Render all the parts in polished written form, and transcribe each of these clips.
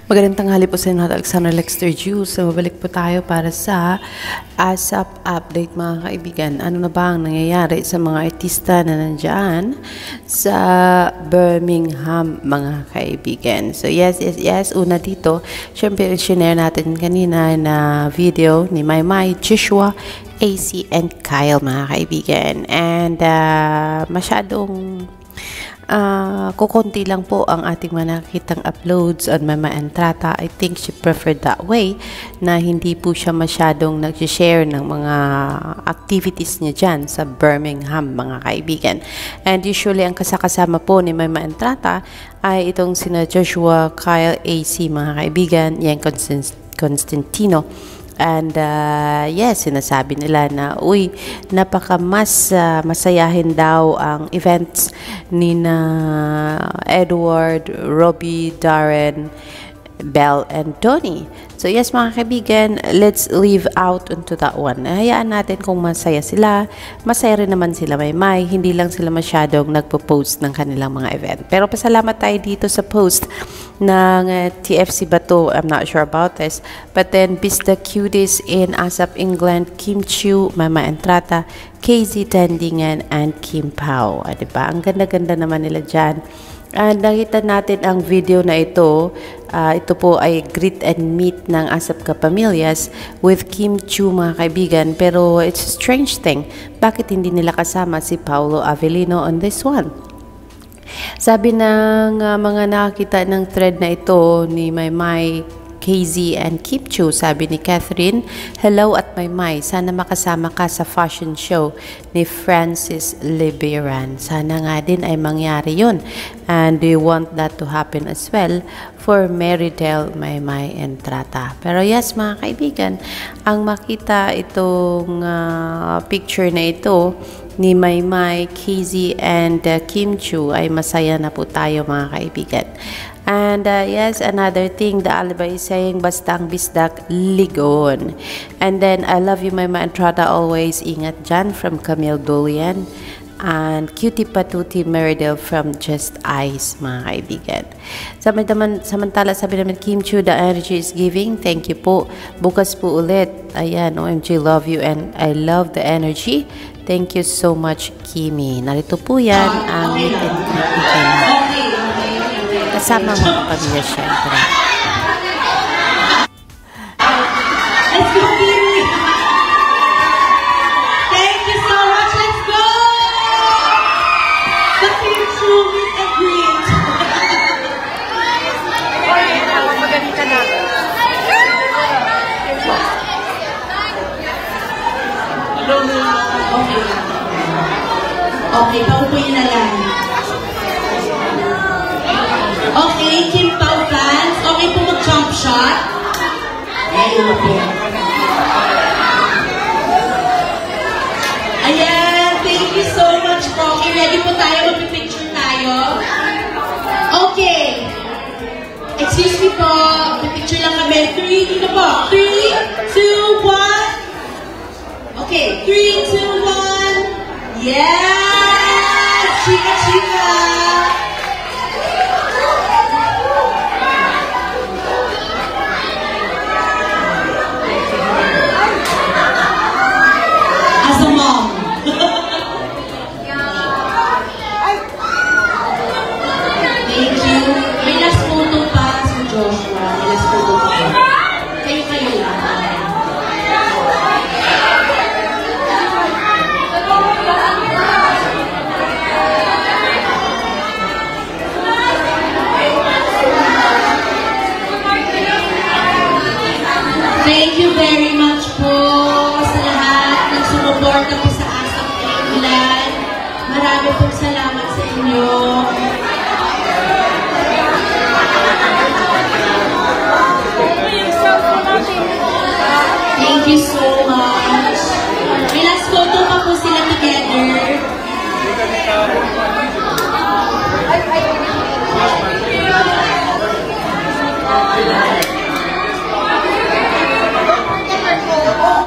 Magandang tanghali po sa inyo, Alexander Lexter Juice. So, babalik po tayo para sa ASAP update mga kaibigan. Ano na ba ang nangyayari sa mga artista na nandyan sa Birmingham mga kaibigan? So, yes. Una dito, syempre, shinare natin kanina na video ni Maymay, Joshua, AC, and Kyle mga kaibigan. And masyadong kukunti lang po ang ating mga nakikitang uploads on Mama Entrata. I think she preferred that way, na hindi po siya masyadong nag-share ng mga activities niya dyan sa Birmingham mga kaibigan. And usually ang kasama po ni Mama Entrata ay itong sina Joshua, Kyle, AC mga kaibigan, yan Constantino. And yes, sinasabi nila na masayahin daw ang events ni na Edward, Robbie, Darren, Belle, and Tony. So yes mga kaibigan, let's leave out into that one. Hayaan natin kung masaya sila. Masaya rin naman sila Maymay. Hindi lang sila masyadong nagpo-post ng kanilang mga event. Pero pasalamat tayo dito sa post ng TFC Bato. I'm not sure about this. But then, Biz the Cuties in ASAP England, Kim Chiu, Mama Entrata, KZ Tendingan, and Kim Pao. Diba? Ang ganda-ganda naman nila dyan. And nakita natin ang video na ito. Ito po ay greet and meet ng ASAP Kapamilyas with Kim Chiu mga kaibigan. Pero it's a strange thing. Bakit hindi nila kasama si Paolo Avellino on this one? Sabi ng mga nakakita ng thread na ito ni Maymay, KZ, and Kim Chiu, sabi ni Catherine, hello at Maymay, sana makasama ka sa fashion show ni Francis Liberan. Sana nga din ay mangyari yun. And we want that to happen as well for Meridel, Maymay, and Trata. Pero yes mga kaibigan, ang makita itong picture na ito ni Maymay, KZ, and Kim Chiu ay masaya na po tayo mga kaibigan. And yes, another thing, the alibi is saying, basta ang bisdak, ligon. And then, I love you, Mama Entrata, always. Ingat dyan from Camille Dolian. And Cutie Patuti Meridel from Just Eyes, mga kaibigan. Samantala, sabi naman, Kim Chiu, the energy is giving. Thank you po. Bukas po ulit. Ayan, OMG, love you and I love the energy. Thank you so much, Kimi. Narito po yan ang meet and greet. Kasama mga pamilya syempre. Let's go, Kimi! Thank you so much. Let's go! The Kim Chiu meet and greet. Maganda na. Okay, paupuin na lang. Okay, Kim Pao fans. Okay po mag-jump shot. Ayun po. Ayan, thank you so much po. Okay, ready po tayo? Mag-picture tayo? Okay. Excuse me po. Mag-picture lang kami. 3, dito po. 3, 2, 1. Okay, 3, 2, 1. Yes! Chika, chika! As a mom. Thank you. May last photo pa si Joshua. May last photo pa. Kayo lang. Thank you very much po sa lahat ng sumuporta po sa ASAP England. Marami pong salamat sa inyo. Thank you so much. May last photo pa po sila together.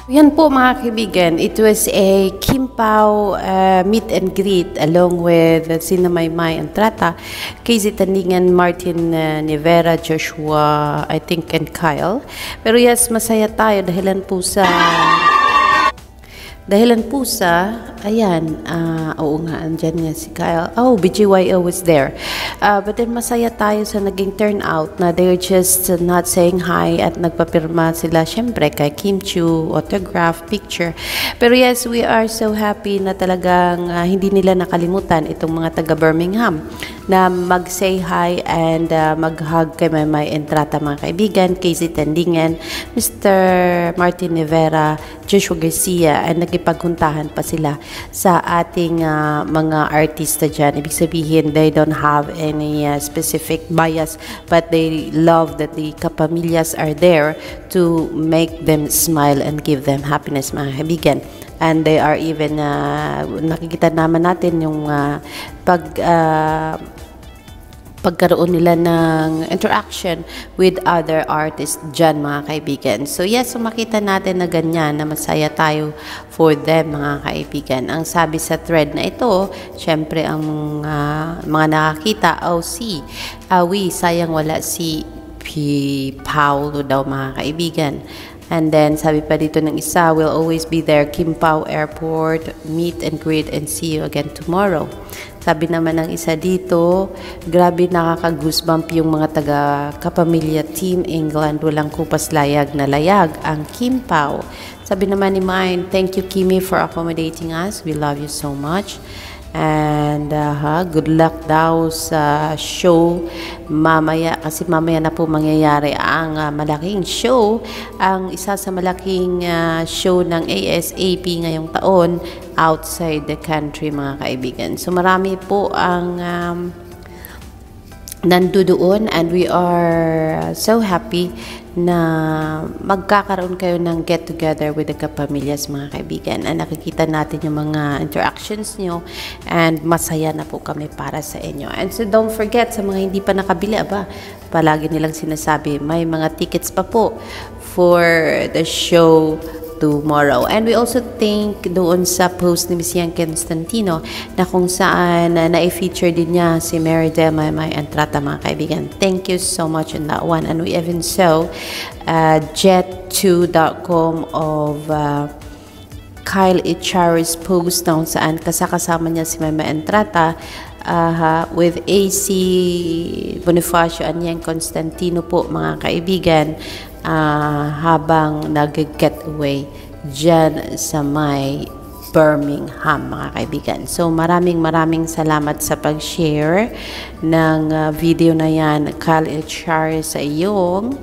Yan po mga kaibigan, it was a Kim Pao meet and greet along with sina Maymay Entrata, Casey Tandingan, Martin Nivera, Joshua, I think, and Kyle. Pero yes, masaya tayo dahilan po sa ayan, oo nga, andyan nga si Kyle. Oh, BGYO was there. But then masaya tayo sa naging turnout na they're just not saying hi at nagpapirma sila syempre kay Kim Chiu, autograph, picture. Pero yes, we are so happy na talagang hindi nila nakalimutan itong mga taga Birmingham na mag-say hi and mag-hug kay Maymay Entrata mga kaibigan, Casey Tandingan, Mr. Martin Nivera, Joshua Garcia, and nagipagkuntahan pa sila sa ating mga artista dyan. Ibig sabihin, they don't have any specific bias, but they love that the kapamilyas are there to make them smile and give them happiness mga kaibigan. And they are even, nakikita naman natin yung pagkaroon nila ng interaction with other artists dyan mga kaibigan. So yes, so makita natin na ganyan, na masaya tayo for them mga kaibigan. Ang sabi sa thread na ito, syempre ang mga nakakita, sayang wala si Paulo daw mga kaibigan. And then, sabi pa dito ng isa, will always be there, Kim Pao Airport, meet and greet and see you again tomorrow. Sabi naman ng isa dito, grabe nakaka-goosebump yung mga taga-kapamilya Team England, walang kupas layag na layag ang Kim Pao. Sabi naman ni Mine, thank you Kimi for accommodating us, we love you so much. And good luck daw sa show mamaya, kasi mamaya na po mangyayari ang malaking show, ang isa sa malaking show ng ASAP ngayong taon outside the country mga kaibigan. So marami po ang nandoon and we are so happy na magkakaroon kayo ng get together with the kapamilyas mga kaibigan, and nakikita natin yung mga interactions nyo and masaya na po kami para sa inyo. And so don't forget, sa mga hindi pa nakabili, palagi nilang sinasabi may mga tickets pa po for the show tomorrow. And we also thank doon sa post ni Miss Yang Constantino na kung saan na-feature din niya si Mary Del Maymay Entrata mga kaibigan. Thank you so much on that one. And we even saw jet2.com of Kyle Echari's post na kung saan kasama niya si Maymay Entrata with AC Bonifacio and Yang Constantino po mga kaibigan, habang nag-getaway dyan sa may Birmingham mga kaibigan. So maraming salamat sa pag-share ng video na yan, Kyle Echari, sa iyong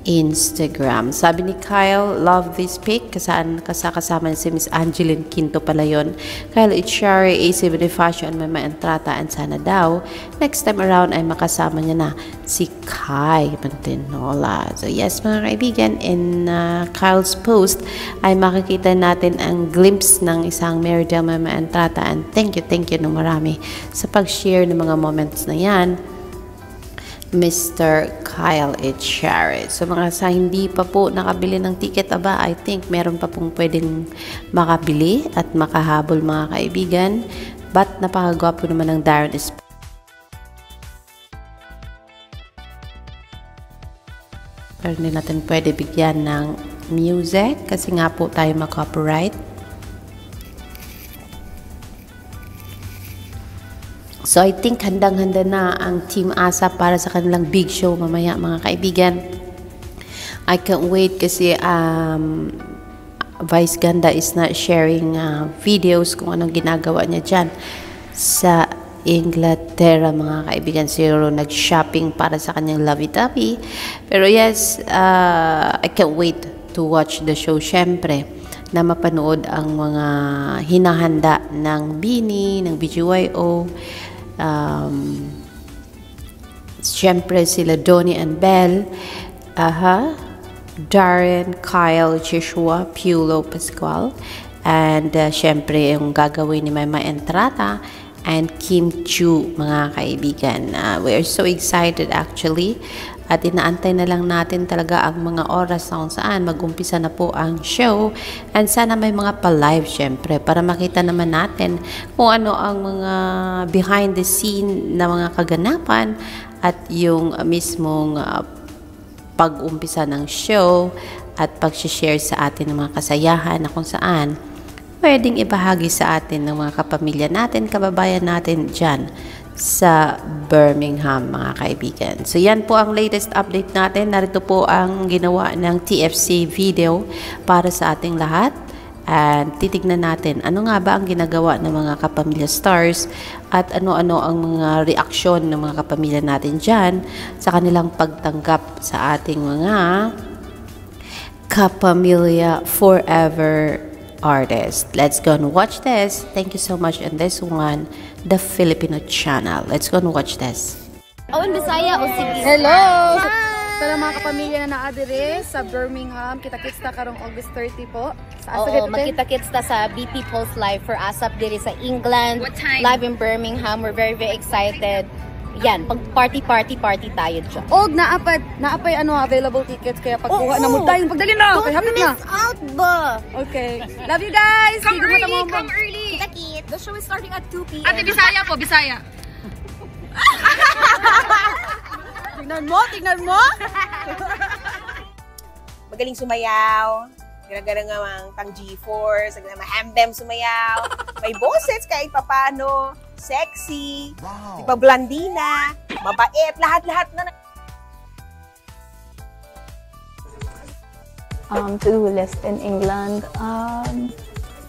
Instagram. Sabi ni Kyle, love this pic. Kasama niya si Miss Angeline Quinto pala yun. Kyle Echari, AC Bonifacio, and Maymay Entrata, and sana daw next time around ay makasama niya na si Kai Mantinola. So yes mga kaibigan, in Kyle's post ay makikita natin ang glimpse ng isang Mary Del Maymay Entrata, and thank you ng marami sa pag-share ng mga moments na yan, Mr. Kyle Echari. So mga sa hindi pa po nakabili ng ticket, I think meron pa pong pwedeng makabili at makahabol mga kaibigan. But napakagwapo naman ng Darren Esp. Pero hindi natin pwede bigyan ng music kasi nga po tayo mag-copyright. So I think handang-handa na ang Team ASAP para sa kanilang big show mamaya mga kaibigan. I can't wait kasi Vice Ganda is not sharing videos kung anong ginagawa niya dyan sa Inglaterra mga kaibigan. Siguro nag-shopping para sa kanyang lovey-dovey. Pero yes, I can't wait to watch the show syempre, na mapanood ang mga hinahanda ng Bini, ng BGYO. Siyempre sila Donnie and Belle, Darren, Kyle, Joshua, Piolo, Pascual, and siyempre yung gagawin ni Maymay Entrata and Kim Chiu mga kaibigan. We are so excited actually at inaantay na lang natin talaga ang mga oras na kung saan mag-umpisa na po ang show, and sana may mga pa-live syempre para makita naman natin kung ano ang mga behind the scene na mga kaganapan at yung mismong pag-umpisa ng show at pag-share sa atin ng mga kasayahan na kung saan pwedeng ibahagi sa atin ng mga kapamilya natin, kababayan natin dyan sa Birmingham, mga kaibigan. So yan po ang latest update natin. Narito po ang ginawa ng TFC video para sa ating lahat. And titignan natin ano nga ba ang ginagawa ng mga kapamilya stars at ano-ano ang mga reaksyon ng mga kapamilya natin dyan sa kanilang pagtanggap sa ating mga Kapamilya Forever artist. Let's go and watch this. Thank you so much on this one, the Filipino channel. Let's go and watch this. Oh, in Bisaya o sige. Hello! Sa mga kapamilya na naadire sa Birmingham, kita-kits ta karong August 30 po. Sa Oo, magkita-kits ta sa BP Pulse Live for ASAP diri sa England. What time? Live in Birmingham. We're very, very excited. Yan, pag party tayo dyan. Og naapay available tickets kaya pagkuha na mo tayo pagdali na. Okay, hapit na. Miss out ba? Okay. Love you guys. Come early. Kita-kits. The show is starting at 2 p.m. Ate, Bisaya po, Bisaya. Tingnan mo. Magaling sumayaw. Gara-gara nga mang pang G4, mahamdem sumayaw. May boses kahit papano. Sexy. Wow. Di ba blandina. Mabait. Lahat-lahat na. To-do list in England,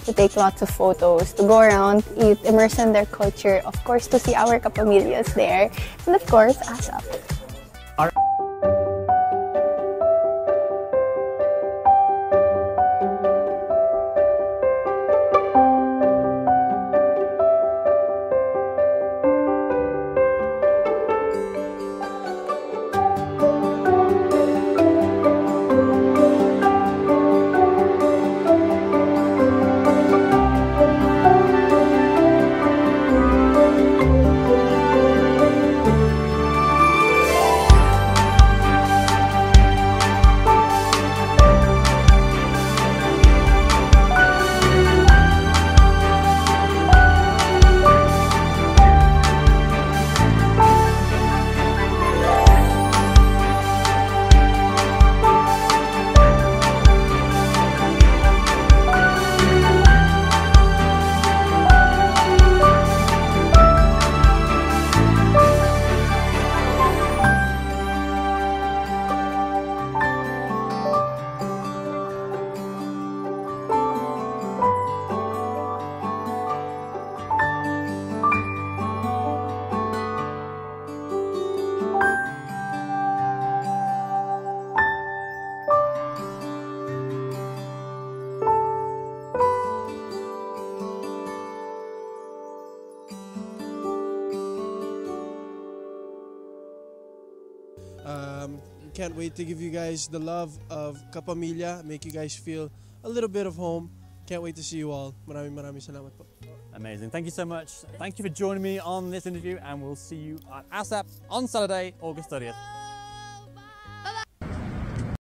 to take lots of photos, to go around, eat, immerse in their culture, of course, to see our kapamilyas there, and of course, ASAP. Can't wait to give you guys the love of Kapamilya, make you guys feel a little bit of home. Can't wait to see you all. Maraming salamat po. Amazing. Thank you so much. Thank you for joining me on this interview, and we'll see you at ASAP on Saturday, August 30th.